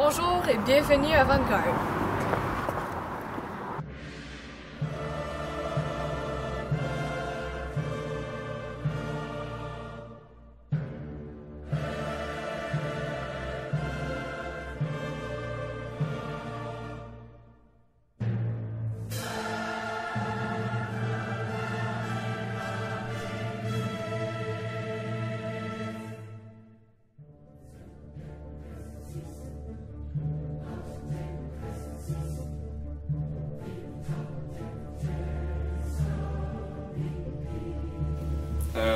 Bonjour et bienvenue à Vanguard.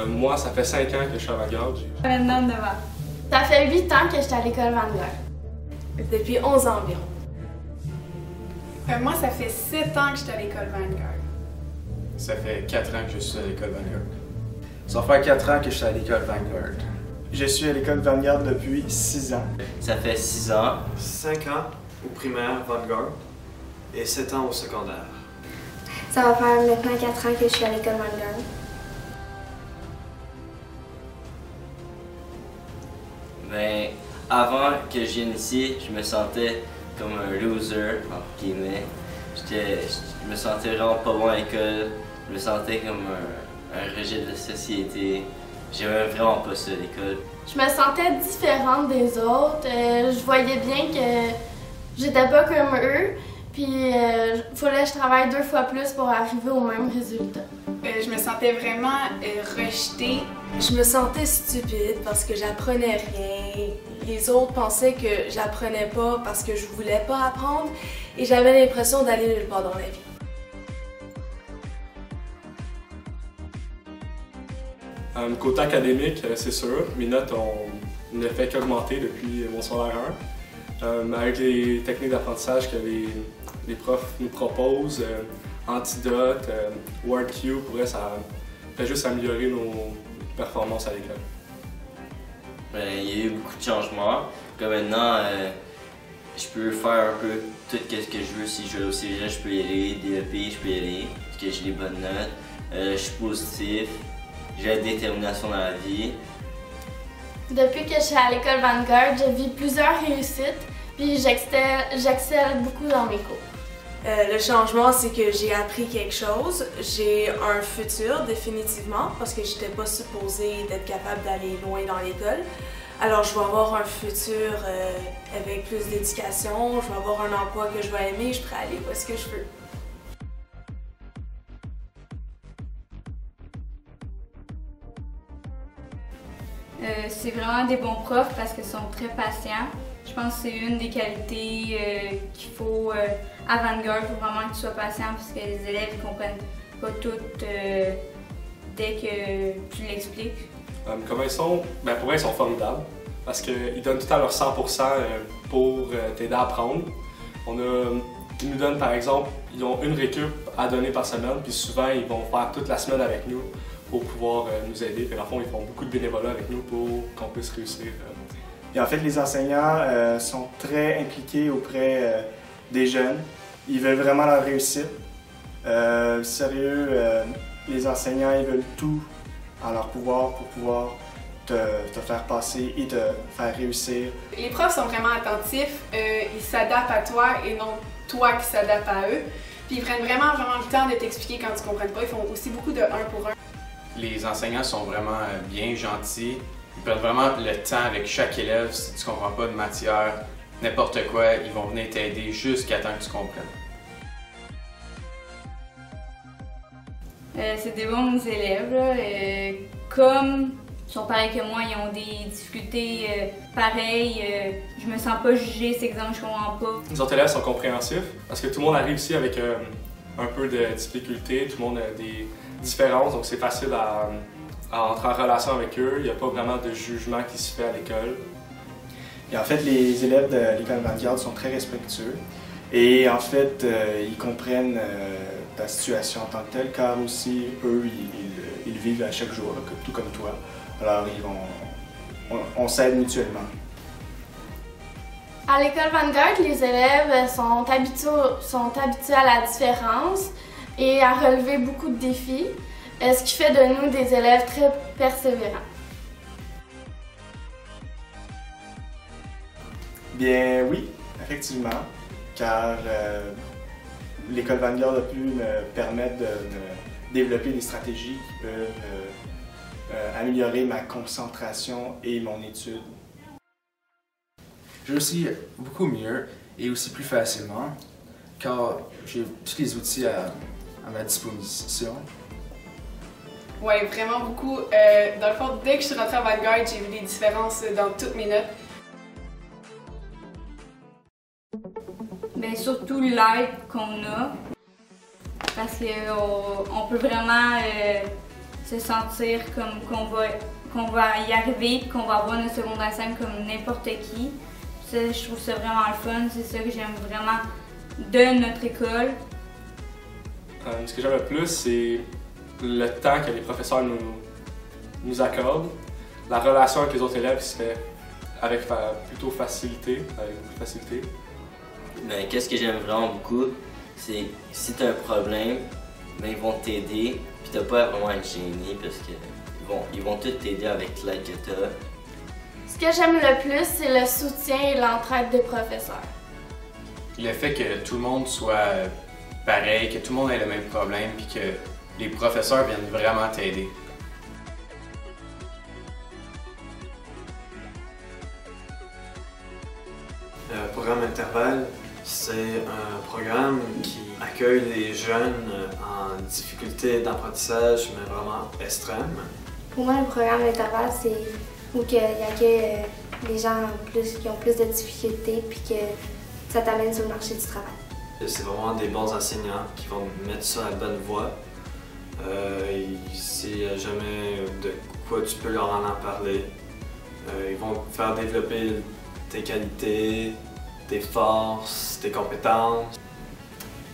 Moi, ça fait 5 ans que je suis à Vanguard. Maintenant 9 ans. Ça fait 8 ans que je suis à l'école Vanguard. Depuis 11 ans environ. Moi, ça fait 7 ans que je suis à l'école Vanguard. Ça fait 4 ans que je suis à l'école Vanguard. Ça fait 4 ans que je suis à l'école Vanguard. Je suis à l'école Vanguard depuis 6 ans. Ça fait 6 ans. 5 ans au primaire Vanguard et 7 ans au secondaire. Ça va faire maintenant 4 ans que je suis à l'école Vanguard. Ben, avant que je vienne ici, je me sentais comme un loser, entre guillemets. Je me sentais vraiment pas bon à l'école. Je me sentais comme un rejet de la société. J'aimais vraiment pas ça, l'école. Je me sentais différente des autres. Je voyais bien que j'étais pas comme eux. Puis, il fallait que je travaille 2 fois plus pour arriver au même résultat. Je me sentais vraiment rejetée. Je me sentais stupide parce que j'apprenais rien. Les autres pensaient que j'apprenais pas parce que je voulais pas apprendre et j'avais l'impression d'aller nulle part dans la vie. Côté académique, c'est sûr, mes notes ne fait qu'augmenter depuis mon secondaire 1. Avec les techniques d'apprentissage que les profs nous proposent, Antidote, WordQ, pour vrai, ça fait juste améliorer nos performances à l'école. Ben, il y a eu beaucoup de changements. Comme maintenant, je peux faire un peu tout ce que je veux. Si je veux au cégep, je peux y aller. DEP, je peux y aller, parce que j'ai des bonnes notes. Je suis positif. J'ai la détermination dans la vie. Depuis que je suis à l'école Vanguard, je vis plusieurs réussites, puis j'excelle beaucoup dans mes cours. Le changement, c'est que j'ai appris quelque chose. J'ai un futur, définitivement, parce que j'étais pas supposée d'être capable d'aller loin dans l'école. Alors, je vais avoir un futur avec plus d'éducation, je vais avoir un emploi que je vais aimer, je pourrai aller où est-ce que je veux. C'est vraiment des bons profs parce qu'ils sont très patients. Je pense que c'est une des qualités qu'il faut à Vanguard. Il faut vraiment que tu sois patient parce que les élèves ne comprennent pas tout dès que tu l'expliques. Comment ils sont? Ben, pour eux, ils sont formidables parce qu'ils donnent tout à leur 100% pour t'aider à apprendre. Ils nous donnent, par exemple, ils ont une récup à donner par semaine, puis souvent, ils vont faire toute la semaine avec nous pour pouvoir nous aider. Puis, dans le fond, ils font beaucoup de bénévolat avec nous pour qu'on puisse réussir. Et en fait, les enseignants sont très impliqués auprès des jeunes. Ils veulent vraiment leur réussite. Sérieux, les enseignants, ils veulent tout en leur pouvoir pour pouvoir te faire passer et te faire réussir. Les profs sont vraiment attentifs. Ils s'adaptent à toi et non toi qui s'adaptes à eux. Puis ils prennent vraiment le temps de t'expliquer quand tu ne comprends pas. Ils font aussi beaucoup de 1 pour 1. Les enseignants sont vraiment bien gentils. Ils prennent vraiment le temps avec chaque élève. Si tu ne comprends pas de matière, n'importe quoi, ils vont venir t'aider jusqu'à temps que tu comprennes. C'est des bons élèves. Là. Comme ils sont pareils que moi, ils ont des difficultés pareilles. Je me sens pas jugée, cet exemple, je comprends pas. Les autres élèves sont compréhensifs parce que tout le monde arrive ici avec un peu de difficulté, tout le monde a des différences, donc c'est facile à entrer en relation avec eux. Il n'y a pas vraiment de jugement qui se fait à l'école. Et en fait, les élèves de l'école Vanguard sont très respectueux. Et en fait, ils comprennent ta situation en tant que telle, car aussi, eux, ils vivent à chaque jour, là, tout comme toi. Alors, on s'aide mutuellement. À l'école Vanguard, les élèves sont habitués à la différence et à relever beaucoup de défis, ce qui fait de nous des élèves très persévérants. Bien oui, effectivement, car l'école Vanguard a pu me permettre de développer des stratégies qui peuvent améliorer ma concentration et mon étude. Je réussis beaucoup mieux et aussi plus facilement, car j'ai tous les outils à ma disposition. Oui, vraiment beaucoup. Dans le fond, dès que je suis rentrée à Vanguard, j'ai vu des différences dans toutes mes notes. Bien, surtout l'aide qu'on a, parce qu'on peut vraiment se sentir comme qu'on va y arriver et qu'on va avoir notre secondaire 5 comme n'importe qui. Ça, je trouve ça vraiment le fun, c'est ça que j'aime vraiment de notre école. Ce que j'aime le plus, c'est le temps que les professeurs nous accordent, la relation avec les autres élèves qui se fait avec plutôt facilité, avec beaucoup de facilité. Mais qu'est-ce que j'aime vraiment beaucoup, c'est si tu as un problème, ben, ils vont t'aider, puis t'as pas vraiment à être gêné parce qu'ils vont tous t'aider avec l'aide que tu as. Ce que j'aime le plus, c'est le soutien et l'entraide des professeurs. Le fait que tout le monde soit pareil, que tout le monde ait le même problème, puis que les professeurs viennent vraiment t'aider. Le programme Intervalle, c'est un programme qui accueille les jeunes en difficulté d'apprentissage, mais vraiment extrême. Pour moi, le programme Intervalle, c'est où il accueille les gens qui ont plus de difficultés puis que ça t'amène sur le marché du travail. C'est vraiment des bons enseignants qui vont mettre ça à la bonne voie. Si jamais de quoi tu peux leur en parler. Ils vont te faire développer tes qualités, tes forces, tes compétences.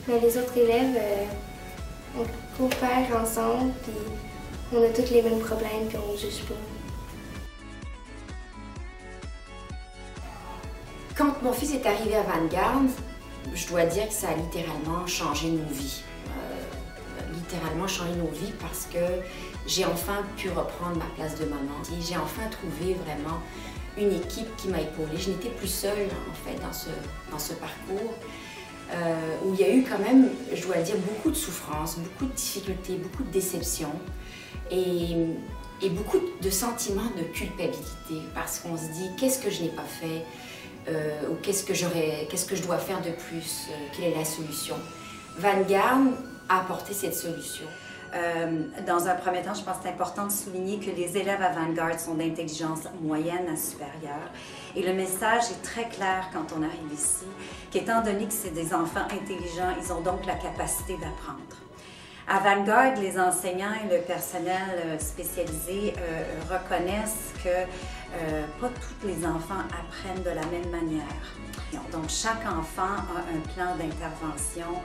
Mais les autres élèves, on coopère ensemble, puis on a tous les mêmes problèmes, puis on ne juge pas. Quand mon fils est arrivé à Vanguard, je dois dire que ça a littéralement changé nos vies. Littéralement changé nos vies parce que j'ai enfin pu reprendre ma place de maman. J'ai enfin trouvé vraiment une équipe qui m'a épaulée. Je n'étais plus seule en fait dans ce parcours où il y a eu quand même, je dois dire, beaucoup de souffrances, beaucoup de difficultés, beaucoup de déceptions et beaucoup de sentiments de culpabilité parce qu'on se dit qu'est-ce que je n'ai pas fait ou qu'est-ce que je dois faire de plus, quelle est la solution. Vanguard a apporté cette solution. Dans un premier temps, je pense que c'est important de souligner que les élèves à Vanguard sont d'intelligence moyenne à supérieure. Et le message est très clair quand on arrive ici, qu'étant donné que c'est des enfants intelligents, ils ont donc la capacité d'apprendre. À Vanguard, les enseignants et le personnel spécialisé reconnaissent que pas tous les enfants apprennent de la même manière. Donc, chaque enfant a un plan d'intervention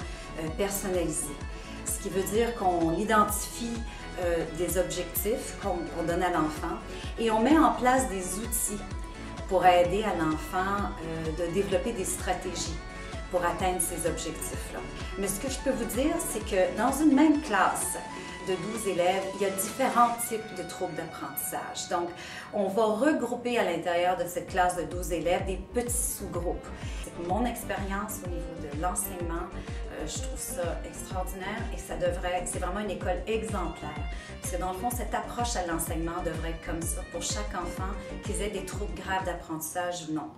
personnalisé. Ce qui veut dire qu'on identifie des objectifs qu'on donne à l'enfant et on met en place des outils pour aider à l'enfant de développer des stratégies pour atteindre ces objectifs-là. Mais ce que je peux vous dire, c'est que dans une même classe de 12 élèves, il y a différents types de troubles d'apprentissage. Donc, on va regrouper à l'intérieur de cette classe de 12 élèves des petits sous-groupes. Mon expérience au niveau de l'enseignement, je trouve ça extraordinaire et c'est vraiment une école exemplaire. Parce que dans le fond, cette approche à l'enseignement devrait être comme ça pour chaque enfant, qu'ils aient des troubles graves d'apprentissage ou non.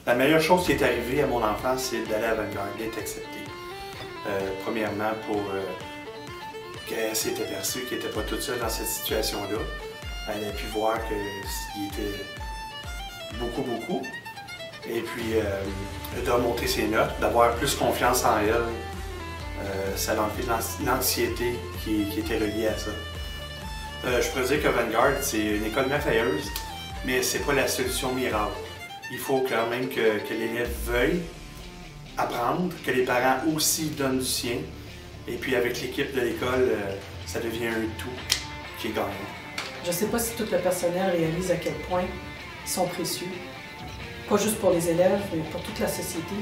La meilleure chose qui est arrivée à mon enfant, c'est d'aller à Vanguard, d'être acceptée. Premièrement, pour qu'elle s'est aperçue qu'elle n'était pas toute seule dans cette situation-là. Elle a pu voir qu'il était beaucoup. Et puis, de remonter ses notes, d'avoir plus confiance en elle, ça a enlevé l'anxiété qui était reliée à ça. Je pourrais dire que Vanguard, c'est une école merveilleuse, mais c'est pas la solution miracle. Il faut quand même que l'élève veuille apprendre, que les parents aussi donnent du sien. Et puis avec l'équipe de l'école, ça devient un tout qui est gagnant. Je ne sais pas si tout le personnel réalise à quel point ils sont précieux. Pas juste pour les élèves, mais pour toute la société.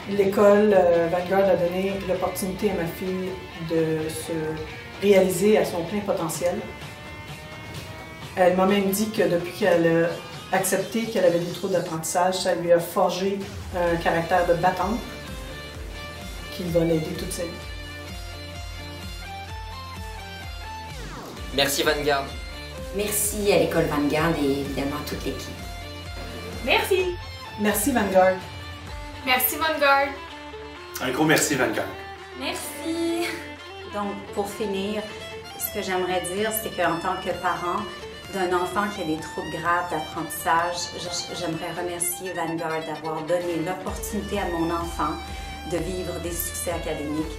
L'école Vanguard a donné l'opportunité à ma fille de se réaliser à son plein potentiel. Elle m'a même dit que depuis qu'elle accepté qu'elle avait des troubles d'apprentissage. Ça lui a forgé un caractère de battante qui va l'aider toute sa vie. Merci Vanguard. Merci à l'école Vanguard et évidemment à toute l'équipe. Merci. Merci Vanguard. Merci Vanguard. Un gros merci, Vanguard. Merci. Donc, pour finir, ce que j'aimerais dire, c'est qu'en tant que parent d'un enfant qui a des troubles graves d'apprentissage, j'aimerais remercier Vanguard d'avoir donné l'opportunité à mon enfant de vivre des succès académiques